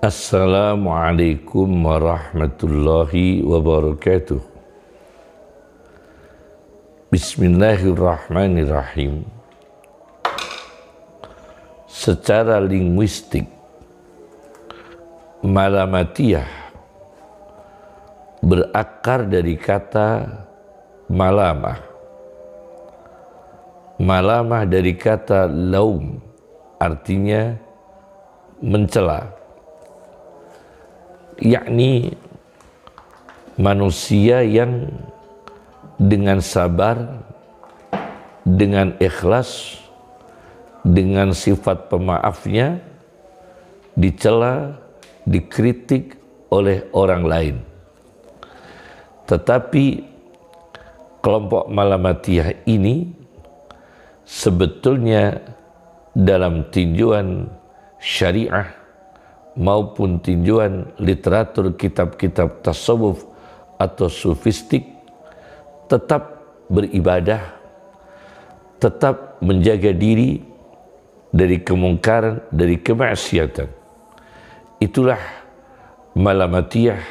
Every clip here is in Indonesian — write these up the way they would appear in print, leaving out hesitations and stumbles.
Assalamualaikum warahmatullahi wabarakatuh. Bismillahirrahmanirrahim. Secara linguistik, malamatiyah berakar dari kata malamah. Malamah dari kata laum, artinya mencela. Yakni manusia yang dengan sabar, dengan ikhlas, dengan sifat pemaafnya dicela, dikritik oleh orang lain. Tetapi kelompok malamatiyah ini sebetulnya dalam tinjauan syariah maupun tinjauan literatur kitab-kitab tasawuf atau sufistik tetap beribadah, tetap menjaga diri dari kemungkaran, dari kemaksiatan. Itulah malamatiyah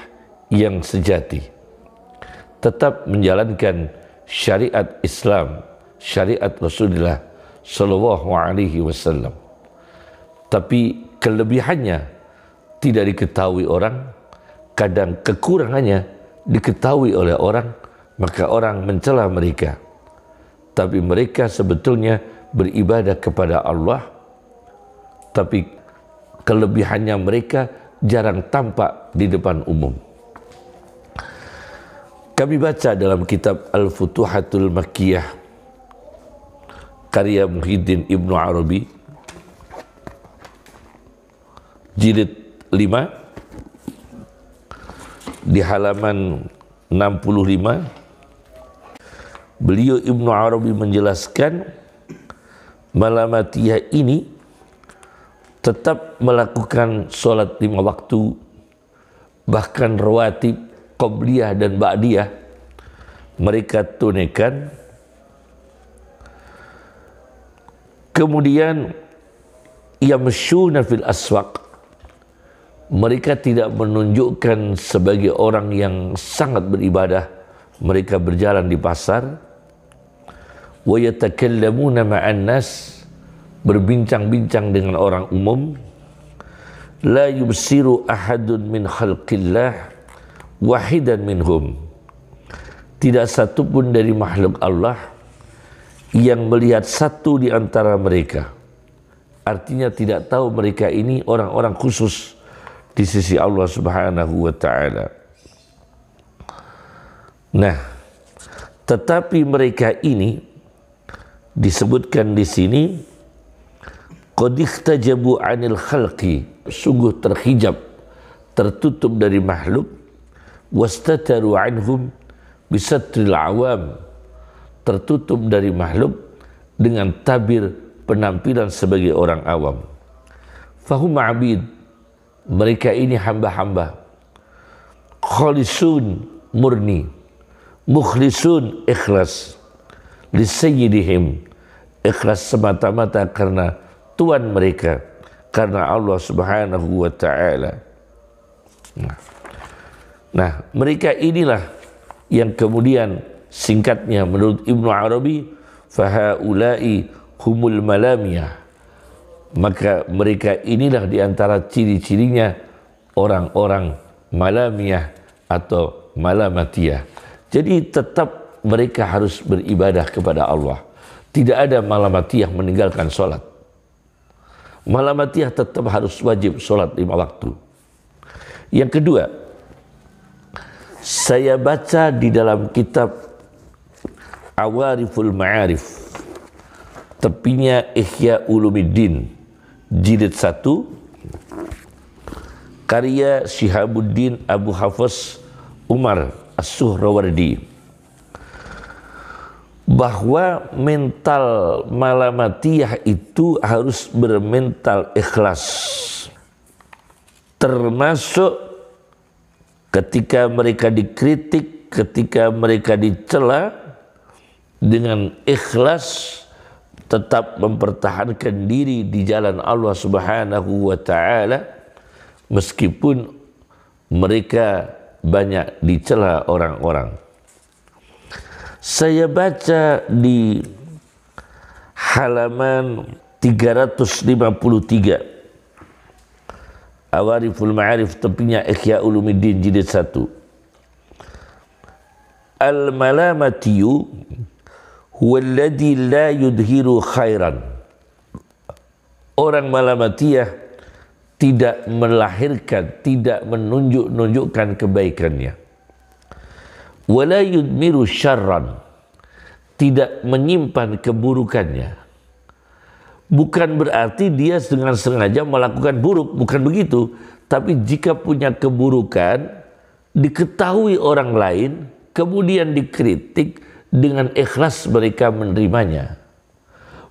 yang sejati. Tetap menjalankan syariat Islam, syariat Rasulullah Sallallahu Alaihi Wasallam. Tapi kelebihannya tidak diketahui orang, kadang kekurangannya diketahui oleh orang, maka orang mencela mereka. Tapi mereka sebetulnya beribadah kepada Allah, tapi kelebihannya mereka jarang tampak di depan umum. Kami baca dalam kitab Al-Futuhatul Makkiyah karya Muhyiddin Ibnu Arabi, jilid 5 di halaman 65, beliau Ibnu Arabi menjelaskan malamatiyah ini tetap melakukan sholat 5 waktu, bahkan rawatib, qobliyah dan ba'diyah mereka tunaikan. Kemudian yamshuna fil aswaq, mereka tidak menunjukkan sebagai orang yang sangat beribadah. Mereka berjalan di pasar. Wa yatakallamuna ma'an nas, berbincang-bincang dengan orang umum. La yubsiru ahadun min khalqillah wahidan minhum, tidak satu pun dari makhluk Allah yang melihat satu di antara mereka. Artinya tidak tahu mereka ini orang-orang khusus di sisi Allah Subhanahu wa ta'ala. Nah, tetapi mereka ini disebutkan di sini qad ikhtajabu 'anil khalqi, sungguh terhijab, tertutup dari makhluk, wastataru 'anhum bisatril awam, tertutup dari makhluk dengan tabir penampilan sebagai orang awam. Fahum 'abid, mereka ini hamba-hamba, khalisun murni, mukhlisun ikhlas, li sayyidihim, ikhlas semata-mata karena Tuhan mereka, karena Allah Subhanahu wa ta'ala. Nah, mereka inilah yang kemudian singkatnya menurut Ibnu Arabi, fahaulai humul malamiyah, maka mereka inilah diantara ciri-cirinya orang-orang malamiyah atau malamatiyah. Jadi tetap mereka harus beribadah kepada Allah. Tidak ada malamatiyah meninggalkan sholat. Malamatiyah tetap harus wajib sholat 5 waktu. Yang kedua, saya baca di dalam kitab Awariful Ma'arif, tepinya Ihya Ulumuddin, jilid 1, karya Syihabuddin Abu Hafs Umar As-Suhrawardi, bahwa mental malamatiyah itu harus bermental ikhlas, termasuk ketika mereka dikritik, ketika mereka dicela, dengan ikhlas tetap mempertahankan diri di jalan Allah Subhanahu wa ta'ala, meskipun mereka banyak dicela orang-orang. Saya baca di halaman 353 Awariful Ma'arif, tepinya Ihya Ulumuddin jilid 1. Al-malamatiyu huwa alladhi la yudhiru khairan. Orang malamatiyah tidak melahirkan, tidak menunjukkan kebaikannya. Wala yudmiru syarran, tidak menyimpan keburukannya. Bukan berarti dia dengan sengaja melakukan buruk, bukan begitu. Tapi jika punya keburukan, diketahui orang lain, kemudian dikritik, dengan ikhlas mereka menerimanya.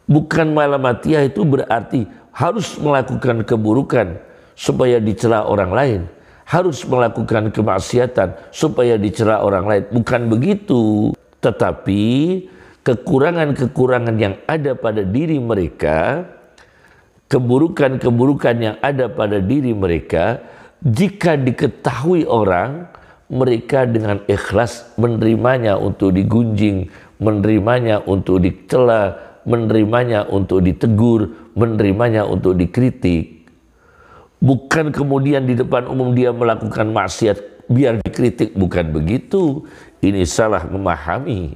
Bukan malamatiyah itu berarti harus melakukan keburukan supaya dicela orang lain, harus melakukan kemaksiatan supaya dicela orang lain. Bukan begitu. Tetapi kekurangan-kekurangan yang ada pada diri mereka, keburukan-keburukan yang ada pada diri mereka, jika diketahui orang, mereka dengan ikhlas menerimanya untuk digunjing, menerimanya untuk dicela, menerimanya untuk ditegur, menerimanya untuk dikritik. Bukan kemudian di depan umum dia melakukan maksiat biar dikritik, bukan begitu. Ini salah memahami.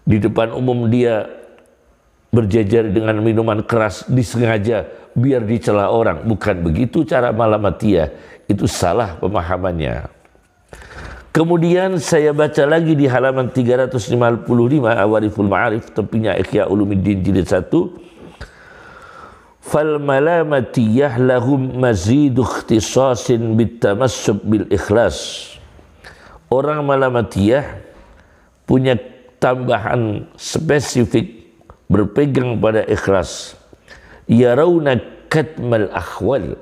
Di depan umum dia berjajar dengan minuman keras disengaja biar dicela orang, bukan begitu cara malamatiyah. Itu salah pemahamannya. Kemudian saya baca lagi di halaman 355 Awariful Ma'arif, tepinya Ihya Ulumuddin jilid 1. Fal malamatiyah lahum mazidu ikhtisasin bitamassuk bil ikhlas. Orang malamatiyah punya tambahan spesifik berpegang pada ikhlas. Yarawna katmal akhwal,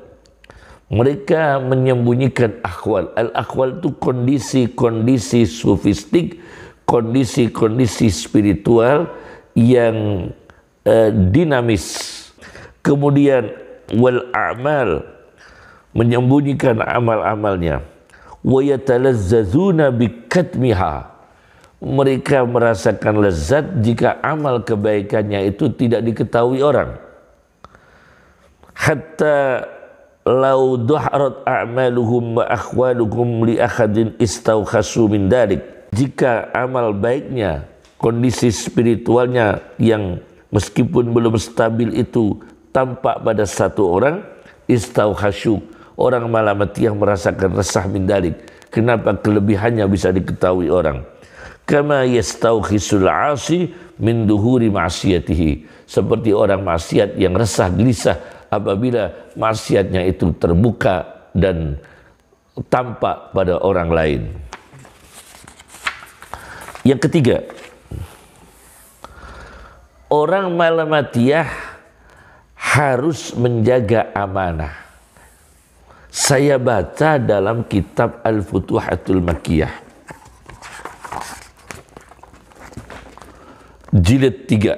mereka menyembunyikan akhwal. Al-akhwal itu kondisi-kondisi sufistik, kondisi-kondisi spiritual yang dinamis. Kemudian wal a'mal, menyembunyikan amal-amalnya. Wa yatalazzazuna bikatmiha, mereka merasakan lezat jika amal kebaikannya itu tidak diketahui orang. Hatta lau duharat a'maluhum wa akhwaluhum li akhadin istawkhasu min dalik. Jika amal baiknya, kondisi spiritualnya yang meskipun belum stabil itu tampak pada satu orang, istawkhasu, orang malamatiyah merasakan resah min dalik. Kenapa kelebihannya bisa diketahui orang? Kama yastawkhisul 'asi min duhuri ma'siyatihi, seperti orang maksiat yang resah gelisah apabila maksiatnya itu terbuka dan tampak pada orang lain. Yang ketiga, orang malamatiyah harus menjaga amanah. Saya baca dalam kitab Al-Futuhatul Makkiyah jilid 3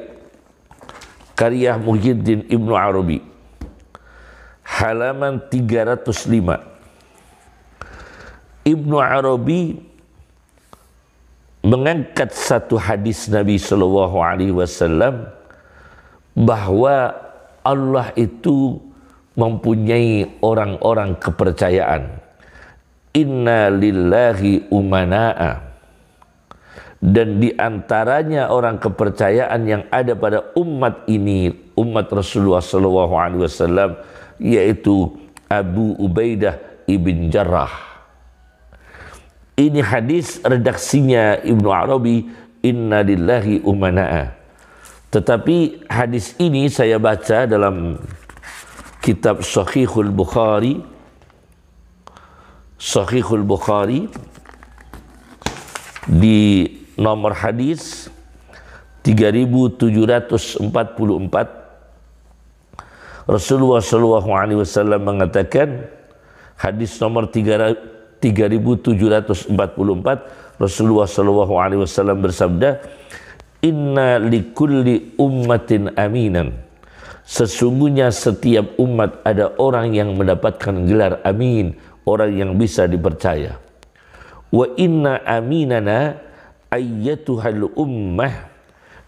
karya Muhyiddin Ibnu Arabi, halaman 305. Ibnu Arabi mengangkat satu hadis Nabi Shallallahu Alaihi Wasallam bahwa Allah itu mempunyai orang-orang kepercayaan. Inna lillahi umana'a, dan di antaranya orang kepercayaan yang ada pada umat ini, umat Rasulullah Shallallahu Alaihi Wasallam, yaitu Abu Ubaidah ibn Jarrah. Ini hadis redaksinya Ibnu Arabi, inna lillahi umana'a. Tetapi hadis ini saya baca dalam kitab Sahihul Bukhari, Sahihul Bukhari di nomor hadis 3744. Rasulullah Shallallahu Alaihi Wasallam mengatakan, hadis nomor 3744, Rasulullah Shallallahu Alaihi Wasallam bersabda, inna likulli ummatin aminan, Sesungguhnya setiap umat ada orang yang mendapatkan gelar amin, orang yang bisa dipercaya. Wa inna aminana ayyatuhal ummah,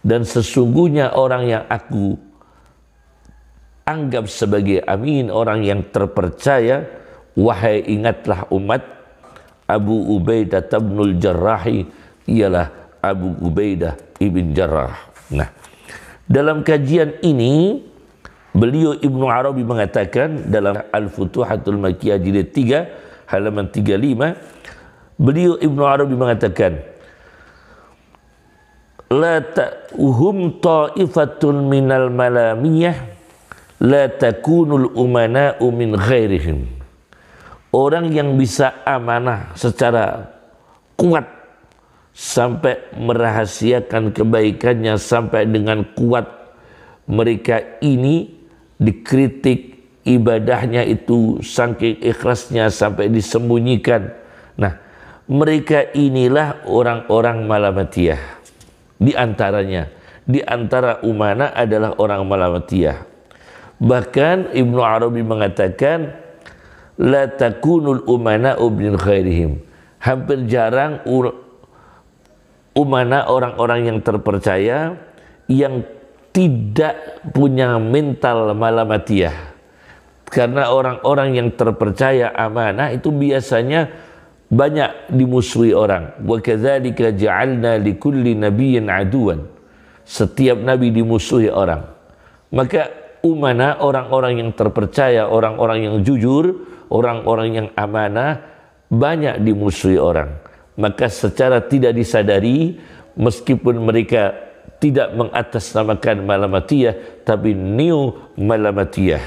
dan sesungguhnya orang yang aku anggap sebagai amin, orang yang terpercaya, wahai ingatlah umat, Abu Ubaidah ibnul Jarrahi, ialah Abu Ubaidah ibn Jarrah. Nah, dalam kajian ini beliau Ibnu Arabi mengatakan dalam Al-Futuhatul Makkiyah jilid 3 halaman 35, beliau Ibnu Arabi mengatakan, la ta'hum ta'ifatun minal malamiyah la takunul umana'u min ghairihim. Orang yang bisa amanah secara kuat sampai merahasiakan kebaikannya sampai dengan kuat, mereka ini dikritik ibadahnya itu saking ikhlasnya sampai disembunyikan. Nah, mereka inilah orang-orang malamatiyah. Di antara umana adalah orang malamatiyah. Bahkan Ibnu Arabi mengatakan, la takunul umana'u min khairihim. Hampir jarang umana, orang-orang yang terpercaya yang tidak punya mental malamatiyah. Karena orang-orang yang terpercaya amanah itu biasanya banyak dimusuhi orang. Wa kadzalika ja'alna likulli nabiyyin aduwan. Setiap nabi dimusuhi orang. Maka umana, orang-orang yang terpercaya, orang-orang yang jujur, orang-orang yang amanah banyak dimusuhi orang. Maka secara tidak disadari, meskipun mereka tidak mengatasnamakan malamatiyah, tapi neo malamatiyah.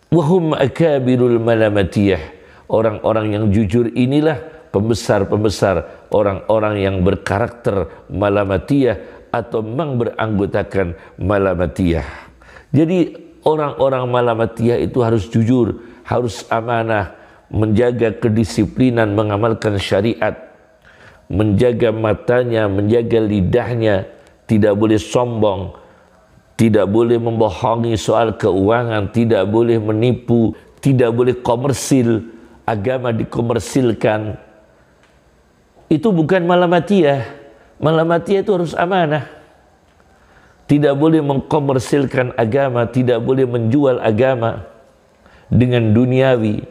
Wahum akabirul malamatiyah. Orang-orang yang jujur inilah pembesar-pembesar orang-orang yang berkarakter malamatiyah atau memang beranggotakan malamatiyah. Jadi orang-orang malamatiyah itu harus jujur, harus amanah, menjaga kedisiplinan, mengamalkan syariat, menjaga matanya, menjaga lidahnya, tidak boleh sombong, tidak boleh membohongi soal keuangan, tidak boleh menipu, tidak boleh komersil, agama dikomersilkan. Itu bukan malamatiyah. Malamatiyah itu harus amanah. Tidak boleh mengkomersilkan agama, tidak boleh menjual agama dengan duniawi.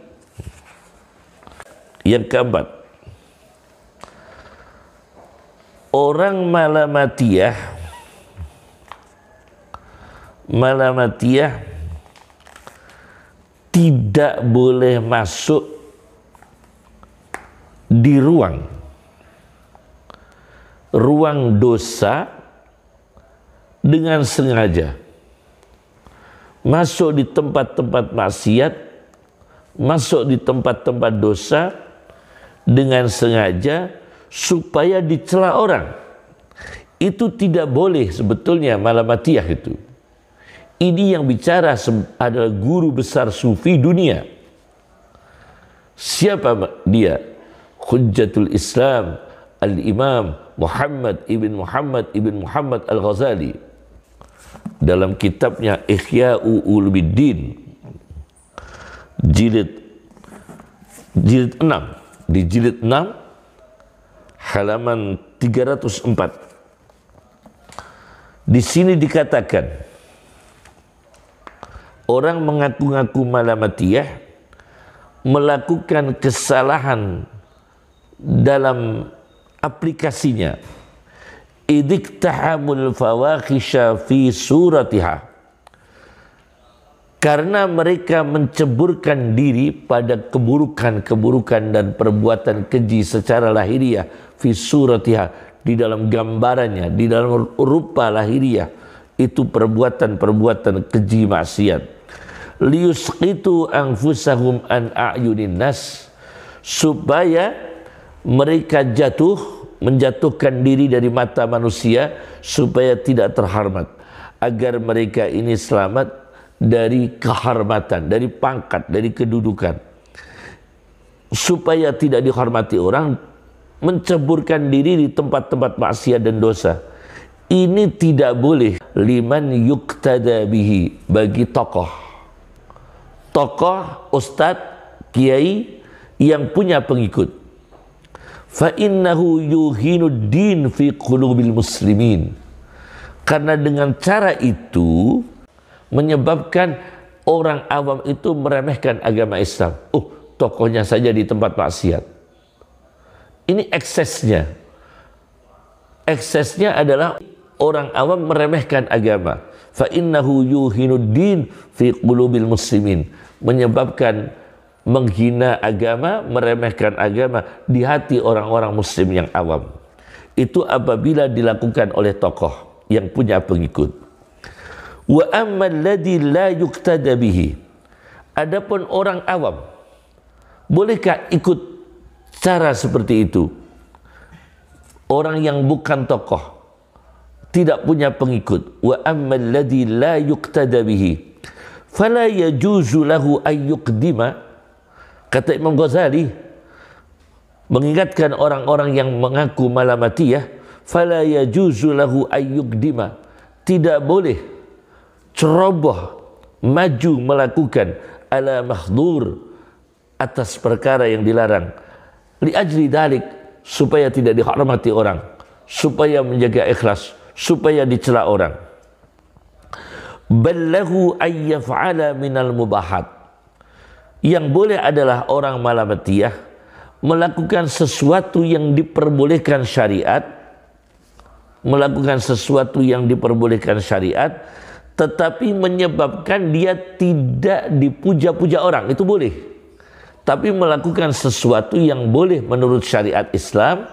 Yang keempat, orang malamatiyah tidak boleh masuk di ruang dosa dengan sengaja. Masuk di tempat-tempat maksiat, masuk di tempat-tempat dosa dengan sengaja supaya dicela orang. Itu tidak boleh sebetulnya malamatiyah itu. Ini yang bicara adalah guru besar sufi dunia. Siapa dia? Hujjatul Islam Al-Imam Muhammad ibn Muhammad Al-Ghazali dalam kitabnya Ihya'u Ulumuddin jilid 6, di jilid 6 halaman 304. Di sini dikatakan orang mengaku-ngaku malamatiyah melakukan kesalahan dalam aplikasinya. Idiktahamul fawahisha fi suratiha. Karena mereka menceburkan diri pada keburukan-keburukan dan perbuatan keji secara lahiriah, fi suratiha, di dalam gambarannya, di dalam rupa lahiriah, itu perbuatan-perbuatan keji maksiat. Liyusqitu anfusahum an a'yunin nas, supaya mereka menjatuhkan diri dari mata manusia supaya tidak terhormat, agar mereka ini selamat dari kehormatan, dari pangkat, dari kedudukan. Supaya tidak dihormati orang, menceburkan diri di tempat-tempat maksiat dan dosa. ini tidak boleh liman yuktada bihi, bagi tokoh, ustadz, kiai yang punya pengikut. Fa innahu yuhinud din fi qulubil muslimin, karena dengan cara itu menyebabkan orang awam itu meremehkan agama Islam. Tokohnya saja di tempat maksiat. Ini eksesnya. Eksesnya adalah orang awam meremehkan agama. Fa innahu yuhinud din fi qulubil muslimin, menyebabkan menghina agama, meremehkan agama di hati orang-orang muslim yang awam. Itu apabila dilakukan oleh tokoh yang punya pengikut. Wa ammal ladzi la yuqtada bihi, adapun orang awam, bolehkah ikut cara seperti itu? Orang yang bukan tokoh, tidak punya pengikut. Wa ammal ladzi la yuqtada bihi fala yajuzu lahu an yuqdima, kata Imam Ghazali mengingatkan orang-orang yang mengaku malamatiyah, fala yajuzu lahu an yuqdima, tidak boleh ceroboh maju melakukan ala mahdur, atas perkara yang dilarang, li ajli dalik, supaya tidak dihormati orang, supaya menjaga ikhlas, supaya dicela orang. Ballahu ayyaf'ala minal mubahat, yang boleh adalah orang malamatiyah melakukan sesuatu yang diperbolehkan syariat, melakukan sesuatu yang diperbolehkan syariat, tetapi menyebabkan dia tidak dipuja-puja orang, itu boleh. Tapi melakukan sesuatu yang boleh menurut syariat Islam,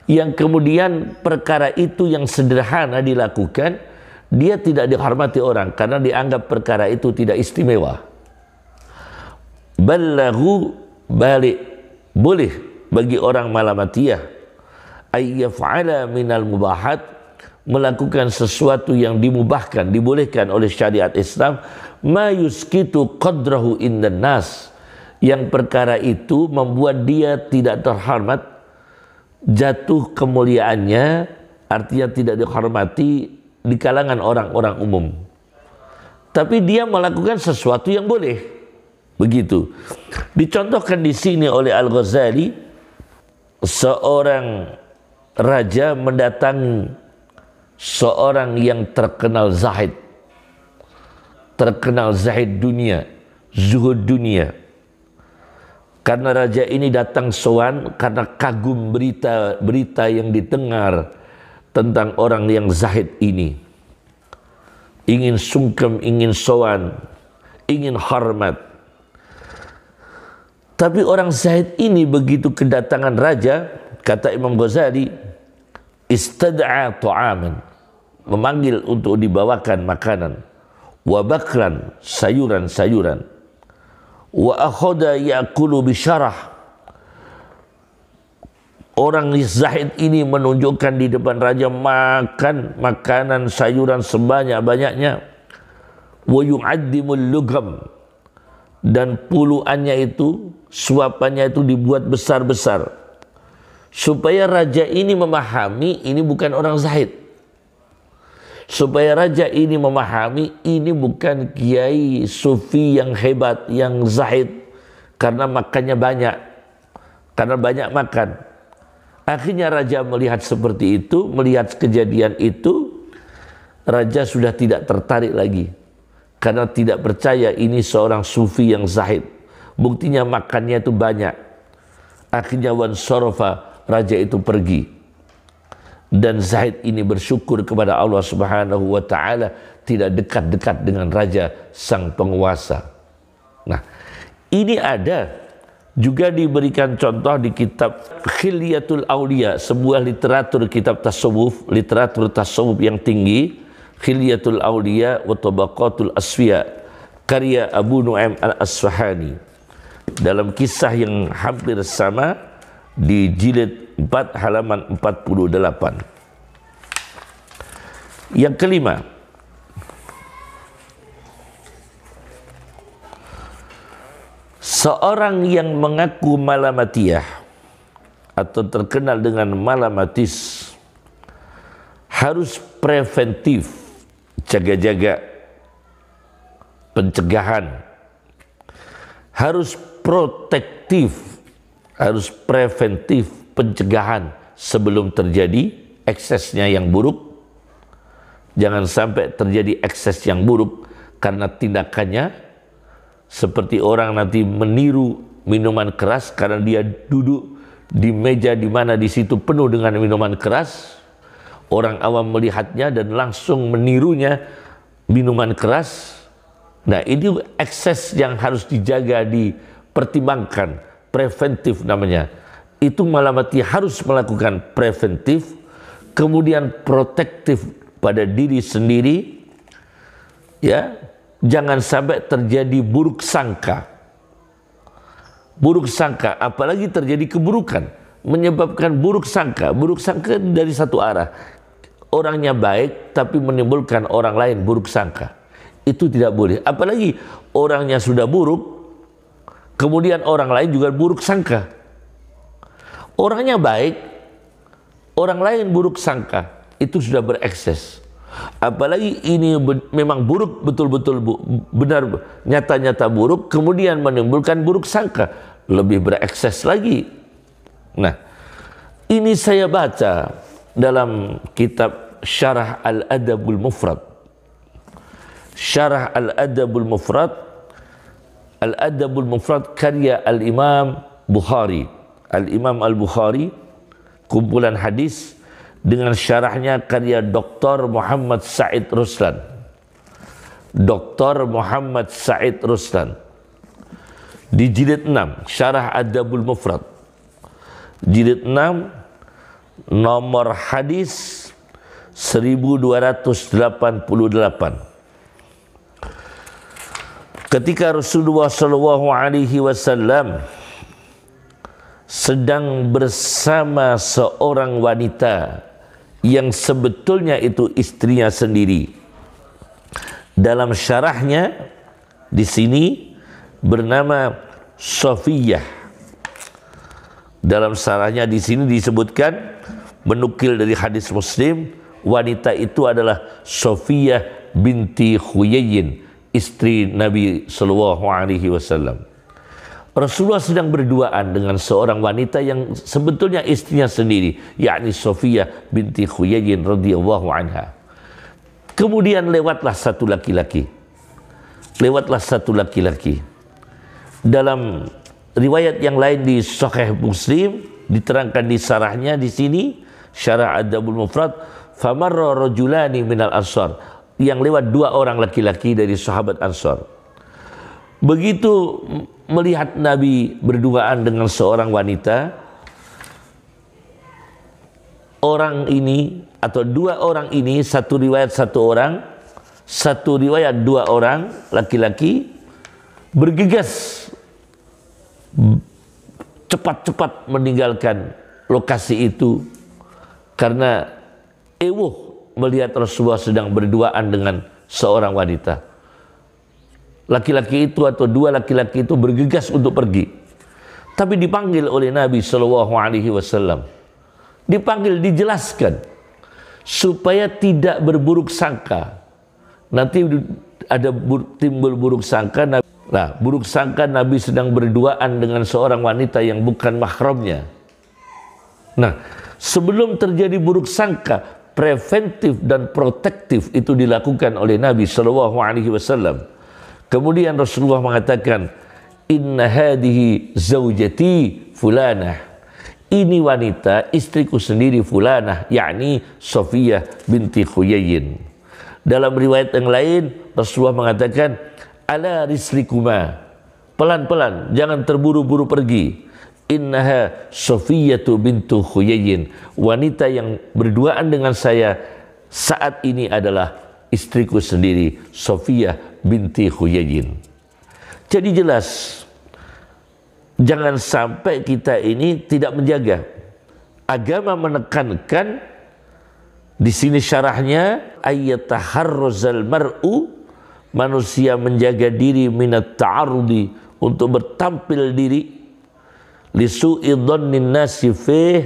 yang kemudian perkara itu yang sederhana dilakukan, dia tidak dihormati orang karena dianggap perkara itu tidak istimewa. Ballahu, balik, boleh bagi orang malamatiyah ayyaf'ala minal mubahat, melakukan sesuatu yang dimubahkan, dibolehkan oleh syariat Islam, ma yuskitu qadrahu indan nas, yang perkara itu membuat dia tidak terhormat, jatuh kemuliaannya, artinya tidak dihormati di kalangan orang-orang umum. Tapi dia melakukan sesuatu yang boleh. Begitu. Dicontohkan di sini oleh Al-Ghazali, seorang raja mendatangi seorang yang terkenal zahid, dunia, zuhud dunia. Karena raja ini datang sowan karena kagum berita yang didengar tentang orang yang zahid ini. Ingin sungkem, ingin sowan, ingin hormat. Tapi orang zahid ini begitu kedatangan raja, kata Imam Ghazali, istad'a ta'aman, memanggil untuk dibawakan makanan, wa bakran, sayuran-sayuran, wa akhoda ya'kulu bisyarah. Orang zahid ini menunjukkan di depan raja makan makanan sayuran sebanyak-banyaknya, wa yu'addimul lugam, dan puluhannya itu, suapannya itu dibuat besar-besar, supaya raja ini memahami ini bukan orang zahid, supaya raja ini memahami ini bukan kiai sufi yang hebat, yang zahid, karena makannya banyak, karena banyak makan. Akhirnya raja melihat seperti itu, melihat kejadian itu, raja sudah tidak tertarik lagi, karena tidak percaya ini seorang sufi yang zahid. Buktinya makannya itu banyak. Akhirnya wan sorofa, raja itu pergi. Dan zahid ini bersyukur kepada Allah Subhanahu wa ta'ala, tidak dekat-dekat dengan raja sang penguasa. Nah, ini ada juga diberikan contoh di kitab Khilyatul Aulia, sebuah literatur kitab tasawuf, literatur tasawuf yang tinggi, Khilyatul Aulia wa Tabaqatul Asfiya, karya Abu Nu'aim Al-Asfahani, dalam kisah yang hampir sama di jilid 4 halaman 48. Yang kelima, seorang yang mengaku malamatiyah atau terkenal dengan malamatis harus preventif, jaga-jaga, pencegahan. Harus protektif, harus preventif, pencegahan sebelum terjadi eksesnya yang buruk. Jangan sampai terjadi ekses yang buruk karena tindakannya, seperti orang nanti meniru minuman keras karena dia duduk di meja di mana di situ penuh dengan minuman keras. Orang awam melihatnya dan langsung menirunya minuman keras. Nah, ini ekses yang harus dijaga, dipertimbangkan, preventif namanya. Itu malah harus melakukan preventif, kemudian protektif pada diri sendiri, ya. Jangan sampai terjadi buruk sangka. Buruk sangka, apalagi terjadi keburukan, menyebabkan buruk sangka. Buruk sangka dari satu arah. Orangnya baik, tapi menimbulkan orang lain buruk sangka. Itu tidak boleh. Apalagi orangnya sudah buruk, kemudian orang lain juga buruk sangka. Orangnya baik, orang lain buruk sangka. Itu sudah berekses. Apalagi ini memang buruk, betul-betul benar, nyata-nyata buruk, kemudian menimbulkan buruk sangka. Lebih berekses lagi. Nah, ini saya baca dalam kitab Syarah Al-Adabul Mufrad. Syarah Al-Adabul Mufrad. Al-Adabul Mufrad karya Al-Imam Bukhari. Al-Imam Al-Bukhari, kumpulan hadis, dengan syarahnya karya Dr. Muhammad Said Ruslan. Dr. Muhammad Said Ruslan. Di jilid 6, Syarah Adabul Mufrad. Jilid 6, nomor hadis 1288. Ketika Rasulullah SAW sedang bersama seorang wanita yang sebetulnya itu istrinya sendiri. Dalam syarahnya di sini bernama Sofiyah. Dalam syarahnya di sini disebutkan, menukil dari hadis Muslim, wanita itu adalah Sofiyah binti Huyayyin, istri Nabi SAW. Rasulullah sedang berduaan dengan seorang wanita yang sebetulnya istrinya sendiri, yakni Sofiyah binti Huyayyin radhiyallahu anha. Kemudian lewatlah satu laki-laki. Dalam riwayat yang lain di Sahih Muslim diterangkan di syarahnya di sini, Syarah Adabul Mufrad, famarra rajulani minal ansar, yang lewat dua orang laki-laki dari sahabat Ansar. Begitu melihat Nabi berduaan dengan seorang wanita, orang ini atau dua orang ini, satu riwayat satu orang, satu riwayat dua orang laki-laki, bergegas cepat-cepat meninggalkan lokasi itu karena melihat Rasulullah sedang berduaan dengan seorang wanita. Laki-laki itu atau dua laki-laki itu bergegas untuk pergi, tapi dipanggil oleh Nabi SAW. Dipanggil, dijelaskan supaya tidak berburuk sangka. Nanti ada timbul buruk sangka. Nah, buruk sangka Nabi sedang berduaan dengan seorang wanita yang bukan mahramnya. Nah, sebelum terjadi buruk sangka, preventif dan protektif itu dilakukan oleh Nabi SAW. Kemudian Rasulullah mengatakan, inna hadihi zaujati fulanah. Ini wanita, istriku sendiri fulanah, yakni Sofiyah binti Huyayyin. Dalam riwayat yang lain, Rasulullah mengatakan, ala rislikuma, pelan-pelan, jangan terburu-buru pergi. Innaha Sofiyatu bintu Huyayyin. Wanita yang berduaan dengan saya saat ini adalah istriku sendiri, Sofiyah binti Huyayyin. Jadi jelas, jangan sampai kita ini tidak menjaga. Agama menekankan di sini syarahnya, ayyataharrazal mar'u, manusia menjaga diri minat ta'arudi, untuk bertampil diri, lisu'i dhannin nasi fih,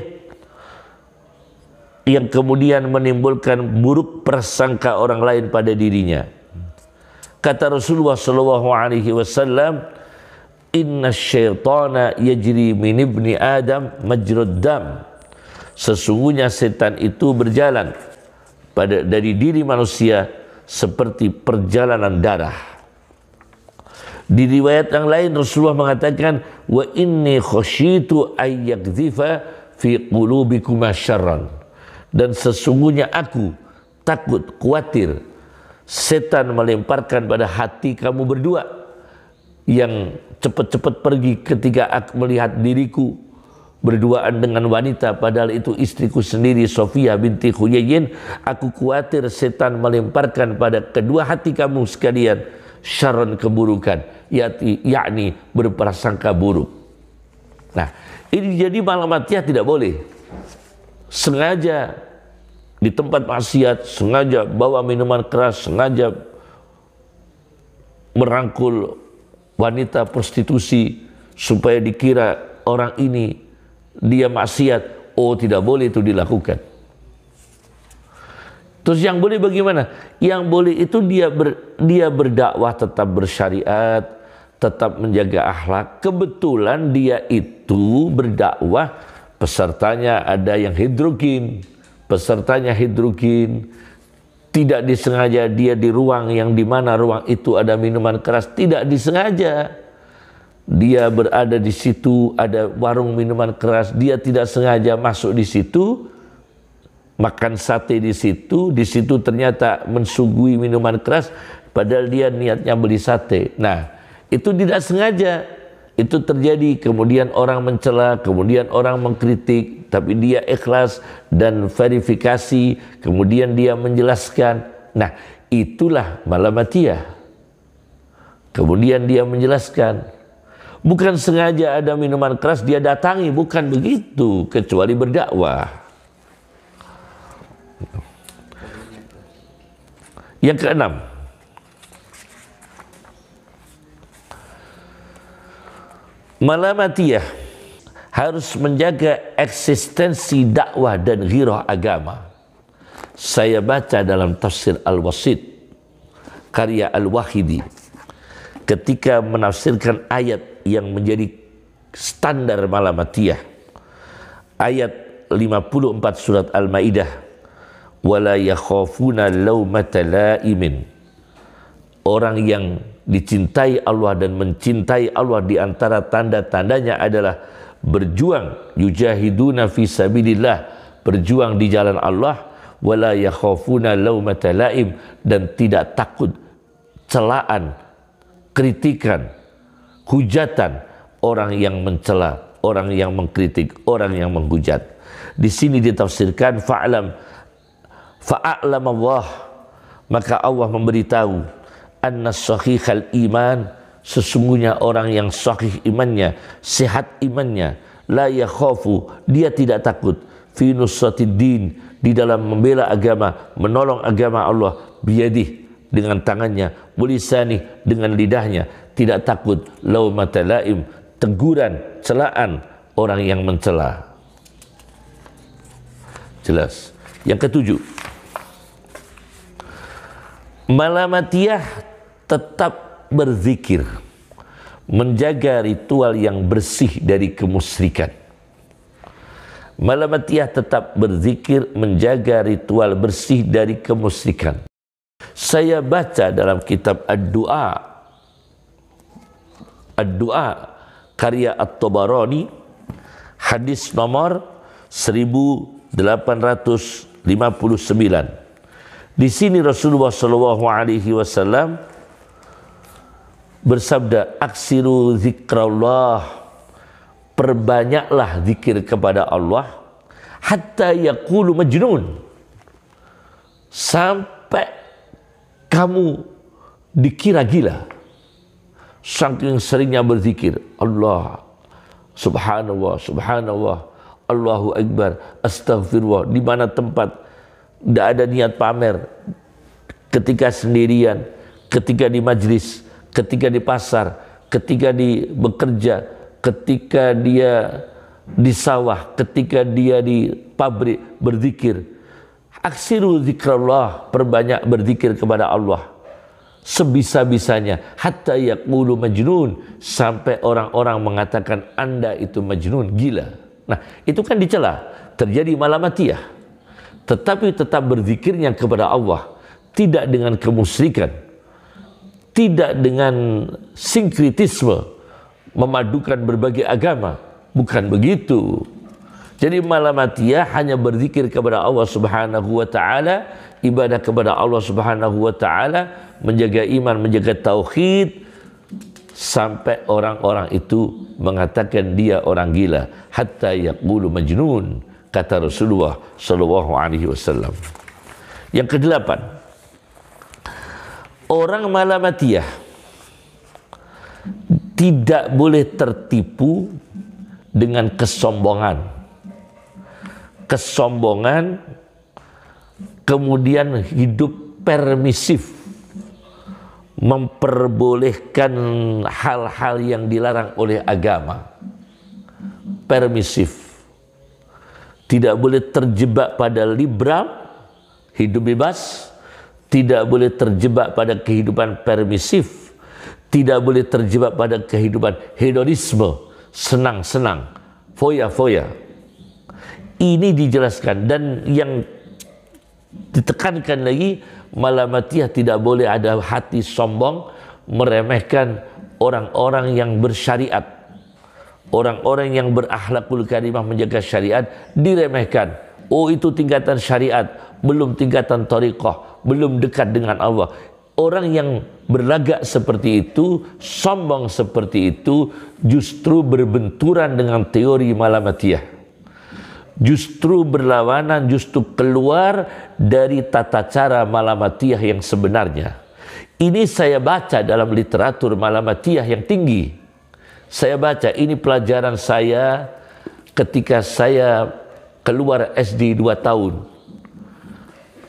yang kemudian menimbulkan buruk prasangka orang lain pada dirinya. Kata Rasulullah sallallahu alaihi wasallam, "Inna syaitana yajri min ibni Adam majrad dam." Sesungguhnya setan itu berjalan dari diri manusia seperti perjalanan darah. Di riwayat yang lain Rasulullah mengatakan, "Wa inni khasyitu ay yakdzifa fi qulubikum syarran." Dan sesungguhnya aku takut, khawatir setan melemparkan pada hati kamu berdua yang cepat-cepat pergi ketika aku melihat diriku berduaan dengan wanita, padahal itu istriku sendiri, Sofia binti Huyayyin. Aku khawatir setan melemparkan pada kedua hati kamu sekalian syarran, keburukan, yakni berprasangka buruk. Nah, ini jadi malamatiyah tidak boleh. Sengaja di tempat maksiat, sengaja bawa minuman keras, sengaja merangkul wanita prostitusi supaya dikira orang ini dia maksiat. Oh, tidak boleh itu dilakukan. Terus yang boleh bagaimana? Yang boleh itu dia berdakwah tetap bersyariat, tetap menjaga akhlak. Kebetulan dia itu berdakwah, pesertanya ada yang hidrogen, tidak disengaja dia di ruang yang dimana ruang itu ada minuman keras, tidak disengaja dia berada di situ, ada warung minuman keras, dia tidak sengaja masuk di situ, makan sate di situ ternyata mensuguhi minuman keras, padahal dia niatnya beli sate. Nah, itu tidak sengaja. Itu terjadi, kemudian orang mencela, kemudian orang mengkritik, tapi dia ikhlas dan verifikasi, kemudian dia menjelaskan. Nah, itulah malamatiyah. Kemudian dia menjelaskan, bukan sengaja ada minuman keras dia datangi, bukan begitu, kecuali berdakwah. Yang keenam, malamatiyah harus menjaga eksistensi dakwah dan ghirah agama. Saya baca dalam tafsir Al-Wasit karya Al-Wahidi ketika menafsirkan ayat yang menjadi standar malamatiyah, ayat 54 surat Al-Maidah, wala yakhafuna laumata laimin. Orang yang dicintai Allah dan mencintai Allah, di antara tanda-tandanya adalah berjuang, yujahiduna fi sabilillah, berjuang di jalan Allah, wala yakhafuna laumata laim, dan tidak takut celaan, kritikan, hujatan orang yang mencela, orang yang mengkritik, orang yang menghujat. Di sini ditafsirkan fa'lam, fa'alam Allah, maka Allah memberitahu anna sahihal iman, sesungguhnya orang yang sahih imannya, sehat imannya, la yakhafu, dia tidak takut, fi nusratid din, di dalam membela agama, menolong agama Allah, biyadih, dengan tangannya, bulisani, dengan lidahnya, tidak takut laumata laim, teguran, celaan orang yang mencela. Jelas. Yang ketujuh, malamatiyah tetap berzikir, menjaga ritual yang bersih dari kemusyrikan. Malamatiyah tetap berzikir, menjaga ritual bersih dari kemusyrikan. Saya baca dalam kitab Ad-Du'a, karya At-Tabarani, hadis nomor 1859. Di sini Rasulullah SAW bersabda, aksiru zikrullah, perbanyaklah zikir kepada Allah, hatta yaqulu majnun, sampai kamu dikira gila. Saking seringnya berzikir, Allah, subhanallah, subhanallah, Allahu Akbar, astaghfirullah, di mana tempat tidak ada niat pamer, ketika sendirian, ketika di majlis, ketika di pasar, ketika di bekerja, ketika dia di sawah, ketika dia di pabrik berzikir, Aksiru zikrullah, perbanyak berzikir kepada Allah sebisa-bisanya, hatta yaqulu majnun, sampai orang-orang mengatakan Anda itu majnun, gila. Nah, itu kan dicela, terjadi malamatiyah. Tetapi tetap berzikirnya kepada Allah, tidak dengan kemusyrikan, tidak dengan sinkritisme, memadukan berbagai agama, bukan begitu. Jadi malamatiyah hanya berzikir kepada Allah Subhanahu wa taala, ibadah kepada Allah Subhanahu wa taala, menjaga iman, menjaga tauhid, sampai orang-orang itu mengatakan dia orang gila, hatta yaqulu majnun, kata Rasulullah sallallahu alaihi wasallam. Yang kedelapan, orang malamatiyah tidak boleh tertipu dengan kesombongan. Kesombongan, kemudian hidup permisif, memperbolehkan hal-hal yang dilarang oleh agama. Permisif, tidak boleh terjebak pada liberal, hidup bebas, tidak boleh terjebak pada kehidupan permisif, tidak boleh terjebak pada kehidupan hedonisme, senang-senang, foya-foya. Ini dijelaskan, dan yang ditekankan lagi, malamatiyah tidak boleh ada hati sombong, meremehkan orang-orang yang bersyariat, orang-orang yang berakhlakul karimah, menjaga syariat, diremehkan. Oh, itu tingkatan syariat, belum tingkatan thariqah, belum dekat dengan Allah. Orang yang berlagak seperti itu, sombong seperti itu, justru berbenturan dengan teori malamatiyah. Justru berlawanan, justru keluar dari tata cara malamatiyah yang sebenarnya. Ini saya baca dalam literatur malamatiyah yang tinggi. Saya baca, ini pelajaran saya ketika saya keluar SD 2 tahun.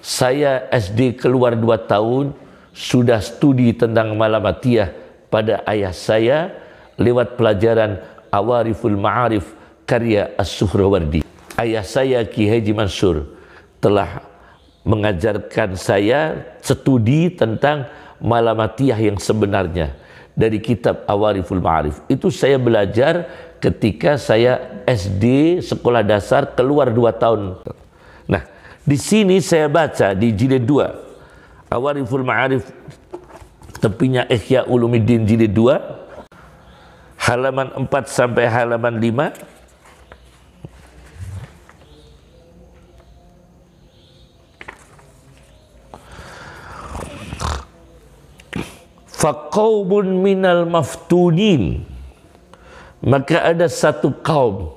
Saya SD keluar 2 tahun, sudah studi tentang malamatiyah pada ayah saya lewat pelajaran Awariful Ma'arif karya As-Suhrawardi. Ayah saya Ki Haji Mansur telah mengajarkan saya studi tentang malamatiyah yang sebenarnya dari kitab Awariful Ma'arif. Itu saya belajar ketika saya SD sekolah dasar keluar 2 tahun. Nah, di sini saya baca di jilid 2 Awariful Ma'arif, tepinya Ihya Ulumuddin jilid 2, halaman 4 sampai halaman 5. Faqaumun minal maftunin, maka ada satu kaum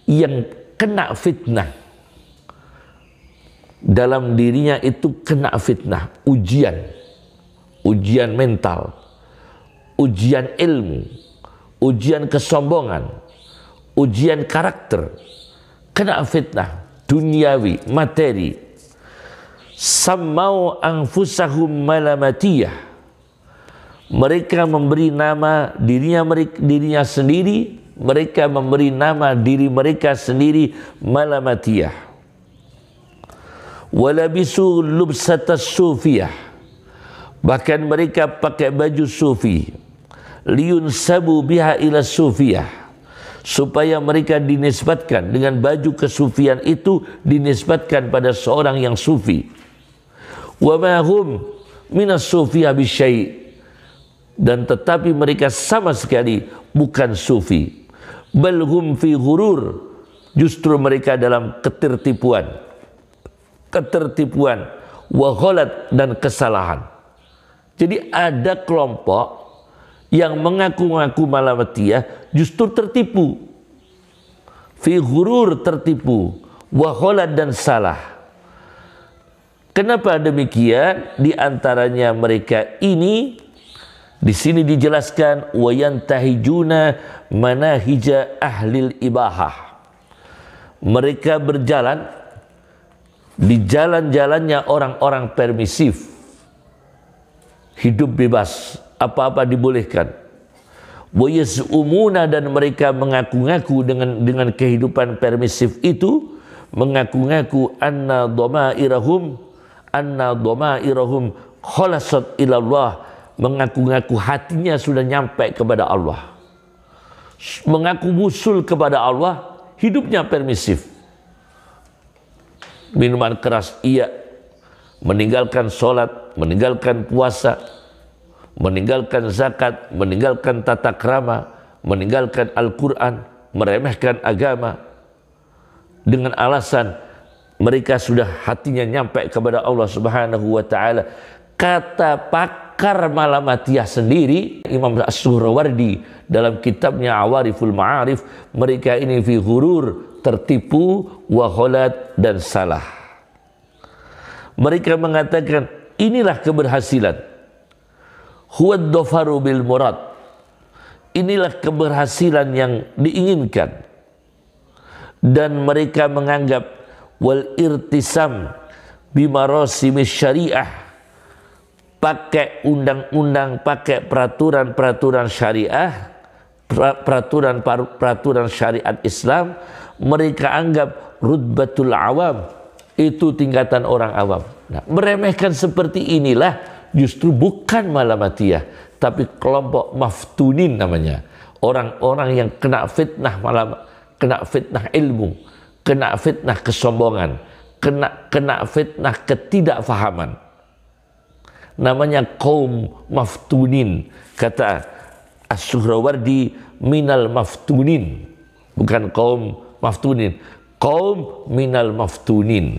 yang kena fitnah. Dalam dirinya itu kena fitnah, ujian mental, ujian ilmu, ujian kesombongan, ujian karakter, kena fitnah duniawi, materi. Sammau anfusahum malamatiyah, mereka memberi nama dirinya sendiri, mereka memberi nama diri mereka sendiri malamatiyah. Walabisu lubsatas sufiyah, bahkan mereka pakai baju sufi, liyun sabu biha ila sufiyah, supaya mereka dinisbatkan dengan baju kesufian itu, dinisbatkan pada seorang yang sufi. Wa ma hum minas sufiyah bisyai', dan tetapi mereka sama sekali bukan sufi. Bal hum fi ghurur, justru mereka dalam ketertipuan, wa ghalat, dan kesalahan. Jadi ada kelompok yang mengaku-ngaku malamatiyah justru tertipu, fi ghurur, tertipu, wa ghalat, dan salah. Kenapa demikian? Di antaranya mereka ini di sini dijelaskan, wa yantahijuna manahija ahlil ibahah. Mereka berjalan di jalan-jalannya orang-orang permisif, hidup bebas, apa-apa dibolehkan. Wa yaz'umuna, dan mereka mengaku-ngaku dengan kehidupan permisif itu, mengaku-ngaku anna dhamairahum khalasat ilallah, mengaku-ngaku hatinya sudah nyampe kepada Allah, mengaku musul kepada Allah, hidupnya permisif, minuman keras iya, meninggalkan sholat, meninggalkan puasa, meninggalkan zakat, meninggalkan tata krama, meninggalkan Al-Quran, meremehkan agama dengan alasan mereka sudah hatinya nyampe kepada Allah Subhanahu wa Ta'ala. Kata pakar Malamatiyah sendiri, Imam As-Suhrawardi dalam kitabnya Awariful Ma'arif, mereka ini fi ghurur, tertipu, wa ghalat, dan salah. Mereka mengatakan inilah keberhasilan, huwad dhafaru bil murad, inilah keberhasilan yang diinginkan. Dan mereka menganggap wal irtisam bimarasim syariah, pakai undang-undang, pakai peraturan-peraturan syariah, peraturan syariat Islam, mereka anggap rutbatul awam, itu tingkatan orang awam. Nah, meremehkan seperti inilah justru bukan Malamatiyah, tapi kelompok maftunin namanya. Orang-orang yang kena fitnah kena fitnah ilmu, kena fitnah kesombongan, kena fitnah ketidakfahaman. Namanya kaum maftunin. Kata As-Suhrawardi, minal maftunin, bukan kaum maftunin, kaum minal maftunin.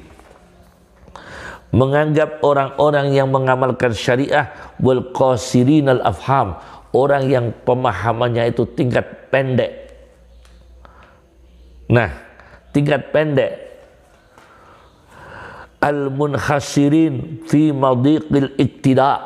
Menganggap orang-orang yang mengamalkan syariah wal qasirin al afham, orang yang pemahamannya itu tingkat pendek. Nah, tingkat pendek, al munkhasirin fi madiqil iktida,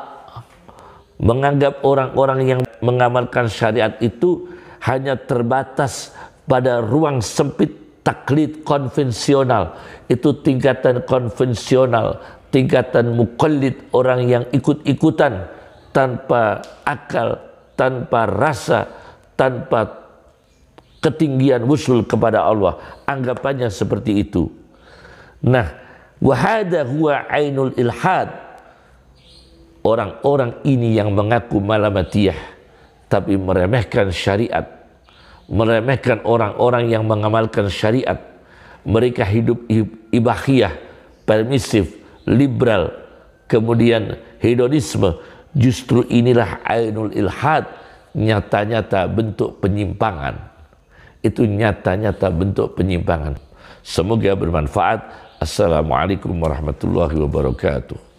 menganggap orang-orang yang mengamalkan syariat itu hanya terbatas pada ruang sempit taklid konvensional. Itu tingkatan konvensional, tingkatan muqallid, orang yang ikut-ikutan tanpa akal, tanpa rasa, tanpa ketinggian wusul kepada Allah. Anggapannya seperti itu. Nah, wahada huwa ainul ilhad. Orang-orang ini yang mengaku Malamatiyah tapi meremehkan syariat, meremehkan orang-orang yang mengamalkan syariat. Mereka hidup ibahiyah, permisif, liberal, kemudian hedonisme. Justru inilah ainul ilhad, nyata-nyata bentuk penyimpangan. Itu nyata-nyata bentuk penyimpangan. Semoga bermanfaat. Assalamualaikum warahmatullahi wabarakatuh.